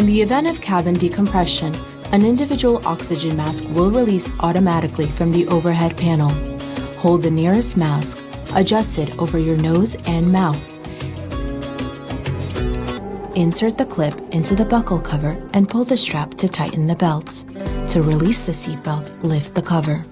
In the event of cabin decompression, an individual oxygen mask will release automatically from the overhead panel. Hold the nearest mask, adjusted over your nose and mouth. Insert the clip into the buckle cover and pull the strap to tighten the belts. To release the seatbelt, lift the cover.